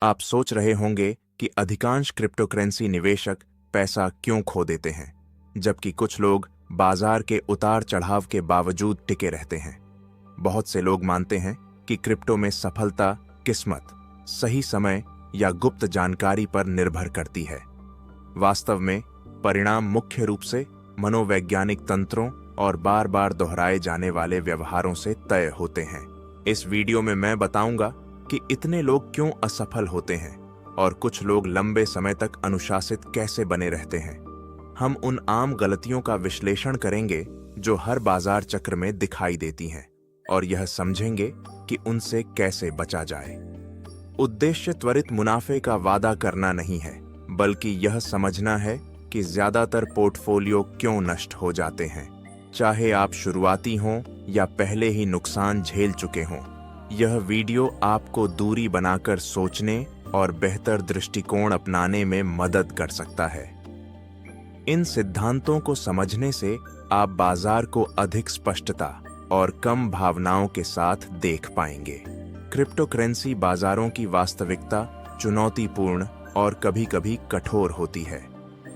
आप सोच रहे होंगे कि अधिकांश क्रिप्टोकरेंसी निवेशक पैसा क्यों खो देते हैं, जबकि कुछ लोग बाजार के उतार चढ़ाव के बावजूद टिके रहते हैं। बहुत से लोग मानते हैं कि क्रिप्टो में सफलता किस्मत, सही समय या गुप्त जानकारी पर निर्भर करती है। वास्तव में परिणाम मुख्य रूप से मनोवैज्ञानिक तंत्रों और बार बार दोहराए जाने वाले व्यवहारों से तय होते हैं। इस वीडियो में मैं बताऊंगा कि इतने लोग क्यों असफल होते हैं और कुछ लोग लंबे समय तक अनुशासित कैसे बने रहते हैं। हम उन आम गलतियों का विश्लेषण करेंगे जो हर बाजार चक्र में दिखाई देती हैं और यह समझेंगे कि उनसे कैसे बचा जाए। उद्देश्य त्वरित मुनाफे का वादा करना नहीं है, बल्कि यह समझना है कि ज्यादातर पोर्टफोलियो क्यों नष्ट हो जाते हैं, चाहे आप शुरुआती हों या पहले ही नुकसान झेल चुके हों। यह वीडियो आपको दूरी बनाकर सोचने और बेहतर दृष्टिकोण अपनाने में मदद कर सकता है। इन सिद्धांतों को समझने से आप बाजार को अधिक स्पष्टता और कम भावनाओं के साथ देख पाएंगे। क्रिप्टोकरेंसी बाजारों की वास्तविकता चुनौतीपूर्ण और कभी-कभी कठोर होती है।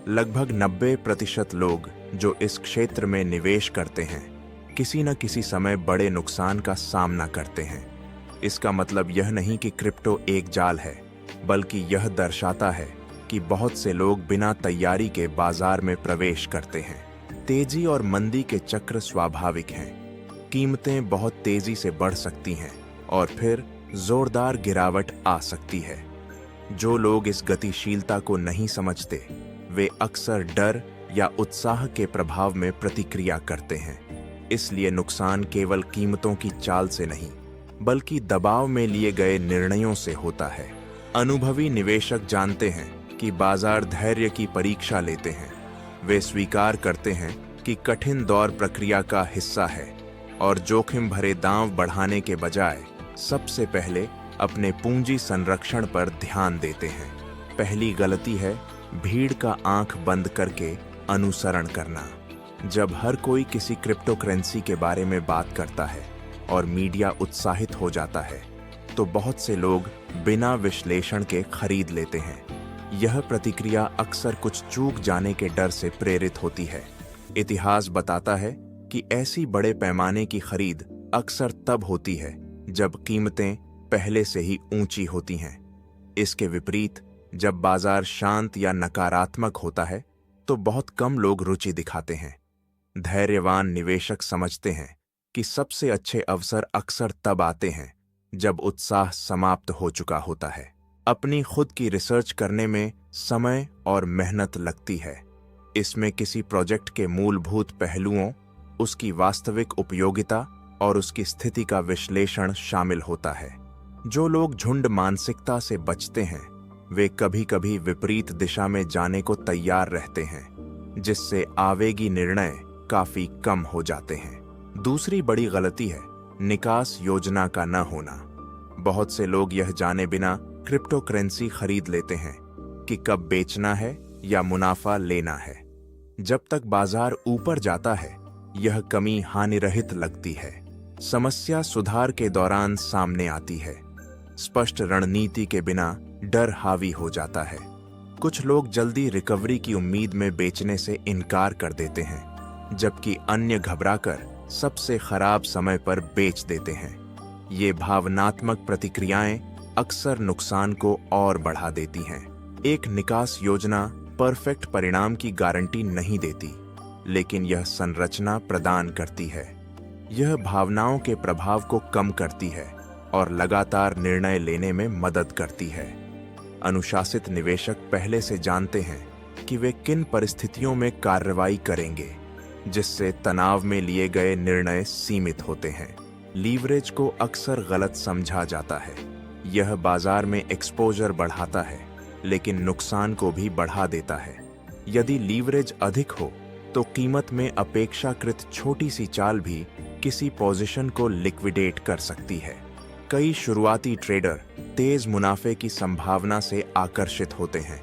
लगभग 90% लोग जो इस क्षेत्र में निवेश करते हैं, किसी न किसी समय बड़े नुकसान का सामना करते हैं। इसका मतलब यह नहीं कि क्रिप्टो एक जाल है, बल्कि यह दर्शाता है कि बहुत से लोग बिना तैयारी के बाजार में प्रवेश करते हैं। तेजी और मंदी के चक्र स्वाभाविक हैं। कीमतें बहुत तेजी से बढ़ सकती हैं और फिर जोरदार गिरावट आ सकती है। जो लोग इस गतिशीलता को नहीं समझते, वे अक्सर डर या उत्साह के प्रभाव में प्रतिक्रिया करते हैं। इसलिए नुकसान केवल कीमतों की चाल से नहीं, बल्कि दबाव में लिए गए निर्णयों से होता है। अनुभवी निवेशक जानते हैं कि बाजार धैर्य की परीक्षा लेते हैं। वे स्वीकार करते हैं कि कठिन दौर प्रक्रिया का हिस्सा है और जोखिम भरे दांव बढ़ाने के बजाय सबसे पहले अपने पूंजी संरक्षण पर ध्यान देते हैं। पहली गलती है भीड़ का आंख बंद करके अनुसरण करना। जब हर कोई किसी क्रिप्टोकरेंसी के बारे में बात करता है और मीडिया उत्साहित हो जाता है, तो बहुत से लोग बिना विश्लेषण के खरीद लेते हैं। यह प्रतिक्रिया अक्सर कुछ चूक जाने के डर से प्रेरित होती है। इतिहास बताता है कि ऐसी बड़े पैमाने की खरीद अक्सर तब होती है जब कीमतें पहले से ही ऊंची होती हैं। इसके विपरीत जब बाजार शांत या नकारात्मक होता है, तो बहुत कम लोग रुचि दिखाते हैं। धैर्यवान निवेशक समझते हैं कि सबसे अच्छे अवसर अक्सर तब आते हैं जब उत्साह समाप्त हो चुका होता है। अपनी खुद की रिसर्च करने में समय और मेहनत लगती है। इसमें किसी प्रोजेक्ट के मूलभूत पहलुओं, उसकी वास्तविक उपयोगिता और उसकी स्थिति का विश्लेषण शामिल होता है। जो लोग झुंड मानसिकता से बचते हैं, वे कभी-कभी विपरीत दिशा में जाने को तैयार रहते हैं, जिससे आवेगी निर्णय काफी कम हो जाते हैं। दूसरी बड़ी गलती है निकास योजना का न होना। बहुत से लोग यह जाने बिना क्रिप्टोकरेंसी खरीद लेते हैं कि कब बेचना है या मुनाफा लेना है। जब तक बाजार ऊपर जाता है, यह कमी हानिरहित लगती है। समस्या सुधार के दौरान सामने आती है। स्पष्ट रणनीति के बिना डर हावी हो जाता है। कुछ लोग जल्दी रिकवरी की उम्मीद में बेचने से इनकार कर देते हैं, जबकि अन्य घबराकर सबसे खराब समय पर बेच देते हैं। ये भावनात्मक प्रतिक्रियाएं अक्सर नुकसान को और बढ़ा देती हैं। एक निकास योजना परफेक्ट परिणाम की गारंटी नहीं देती, लेकिन यह संरचना प्रदान करती है। यह भावनाओं के प्रभाव को कम करती है और लगातार निर्णय लेने में मदद करती है। अनुशासित निवेशक पहले से जानते हैं कि वे किन परिस्थितियों में कार्रवाई करेंगे, जिससे तनाव में लिए गए निर्णय सीमित होते हैं। लीवरेज को अक्सर गलत समझा जाता है। यह बाजार में एक्सपोजर बढ़ाता है, लेकिन नुकसान को भी बढ़ा देता है। यदि लीवरेज अधिक हो, तो कीमत में अपेक्षाकृत छोटी सी चाल भी किसी पोजीशन को लिक्विडेट कर सकती है। कई शुरुआती ट्रेडर तेज मुनाफे की संभावना से आकर्षित होते हैं।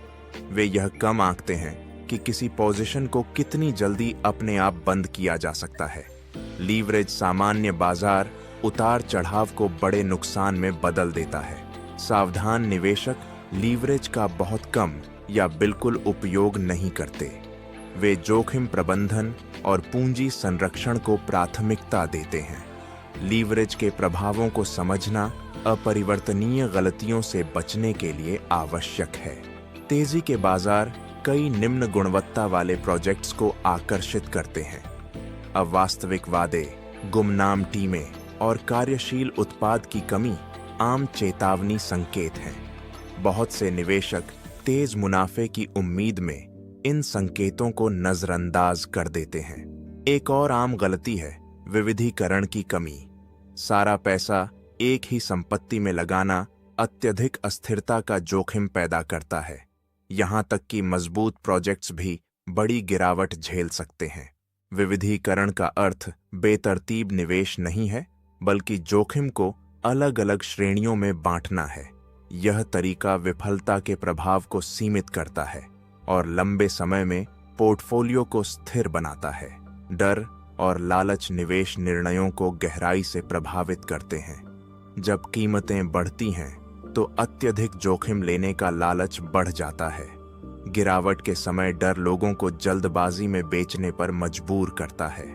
वे यह कम आंकते हैं कि किसी पोजीशन को कितनी जल्दी अपने आप बंद किया जा सकता है। लीवरेज सामान्य बाजार उतार चढ़ाव को बड़े नुकसान में बदल देता है। सावधान निवेशक लीवरेज का बहुत कम या बिल्कुल उपयोग नहीं करते। वे जोखिम प्रबंधन और पूंजी संरक्षण को प्राथमिकता देते हैं। लीवरेज के प्रभावों को समझना अपरिवर्तनीय गलतियों से बचने के लिए आवश्यक है। तेजी के बाजार कई निम्न गुणवत्ता वाले प्रोजेक्ट्स को आकर्षित करते हैं। अवास्तविक वादे, गुमनाम टीमें और कार्यशील उत्पाद की कमी आम चेतावनी संकेत हैं। बहुत से निवेशक तेज मुनाफे की उम्मीद में इन संकेतों को नजरअंदाज कर देते हैं। एक और आम गलती है विविधीकरण की कमी। सारा पैसा एक ही संपत्ति में लगाना अत्यधिक अस्थिरता का जोखिम पैदा करता है। यहां तक कि मजबूत प्रोजेक्ट्स भी बड़ी गिरावट झेल सकते हैं। विविधीकरण का अर्थ बेतरतीब निवेश नहीं है, बल्कि जोखिम को अलग अलग श्रेणियों में बांटना है। यह तरीका विफलता के प्रभाव को सीमित करता है और लंबे समय में पोर्टफोलियो को स्थिर बनाता है। डर और लालच निवेश निर्णयों को गहराई से प्रभावित करते हैं। जब कीमतें बढ़ती हैं तो अत्यधिक जोखिम लेने का लालच बढ़ जाता है। गिरावट के समय डर लोगों को जल्दबाजी में बेचने पर मजबूर करता है।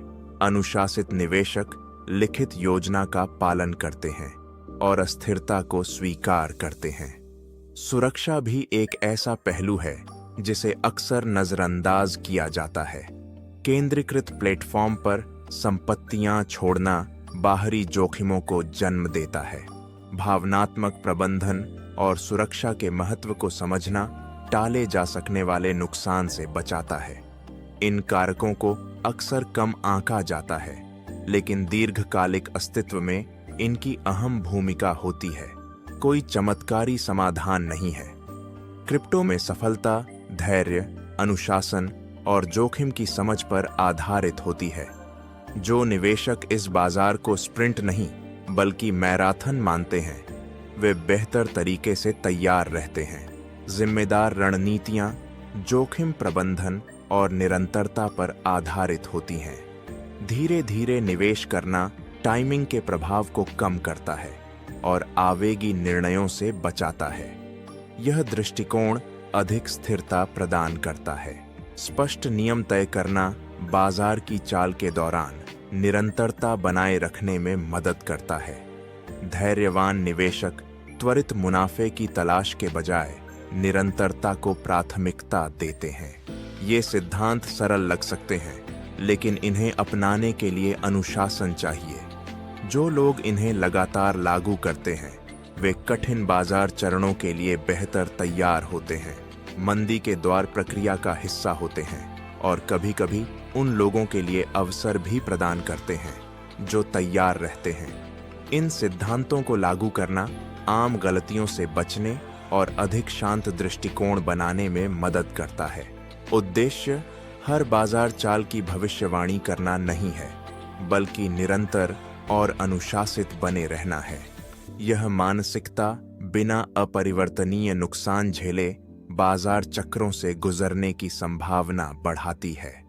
अनुशासित निवेशक लिखित योजना का पालन करते हैं और अस्थिरता को स्वीकार करते हैं। सुरक्षा भी एक ऐसा पहलू है जिसे अक्सर नजरअंदाज किया जाता है। केंद्रीकृत प्लेटफॉर्म पर संपत्तियां छोड़ना बाहरी जोखिमों को जन्म देता है। भावनात्मक प्रबंधन और सुरक्षा के महत्व को समझना टाले जा सकने वाले नुकसान से बचाता है। इन कारकों को अक्सर कम आंका जाता है, लेकिन दीर्घकालिक अस्तित्व में इनकी अहम भूमिका होती है। कोई चमत्कारी समाधान नहीं है। क्रिप्टो में सफलता धैर्य, अनुशासन और जोखिम की समझ पर आधारित होती है। जो निवेशक इस बाजार को स्प्रिंट नहीं बल्कि मैराथन मानते हैं, वे बेहतर तरीके से तैयार रहते हैं। जिम्मेदार रणनीतियां जोखिम प्रबंधन और निरंतरता पर आधारित होती हैं। धीरे धीरे निवेश करना टाइमिंग के प्रभाव को कम करता है और आवेगी निर्णयों से बचाता है। यह दृष्टिकोण अधिक स्थिरता प्रदान करता है। स्पष्ट नियम तय करना बाजार की चाल के दौरान निरंतरता बनाए रखने में मदद करता है। धैर्यवान निवेशक त्वरित मुनाफे की तलाश के बजाय निरंतरता को प्राथमिकता देते हैं। ये सिद्धांत सरल लग सकते हैं, लेकिन इन्हें अपनाने के लिए अनुशासन चाहिए। जो लोग इन्हें लगातार लागू करते हैं, वे कठिन बाजार चरणों के लिए बेहतर तैयार होते हैं, मंदी के द्वार प्रक्रिया का हिस्सा होते हैं और कभी-कभी उन लोगों के लिए अवसर भी प्रदान करते हैं जो तैयार रहते हैं। इन सिद्धांतों को लागू करना आम गलतियों से बचने और अधिक शांत दृष्टिकोण बनाने में मदद करता है। उद्देश्य हर बाजार चाल की भविष्यवाणी करना नहीं है, बल्कि निरंतर और अनुशासित बने रहना है। यह मानसिकता बिना अपरिवर्तनीय नुकसान झेले बाजार चक्रों से गुजरने की संभावना बढ़ाती है।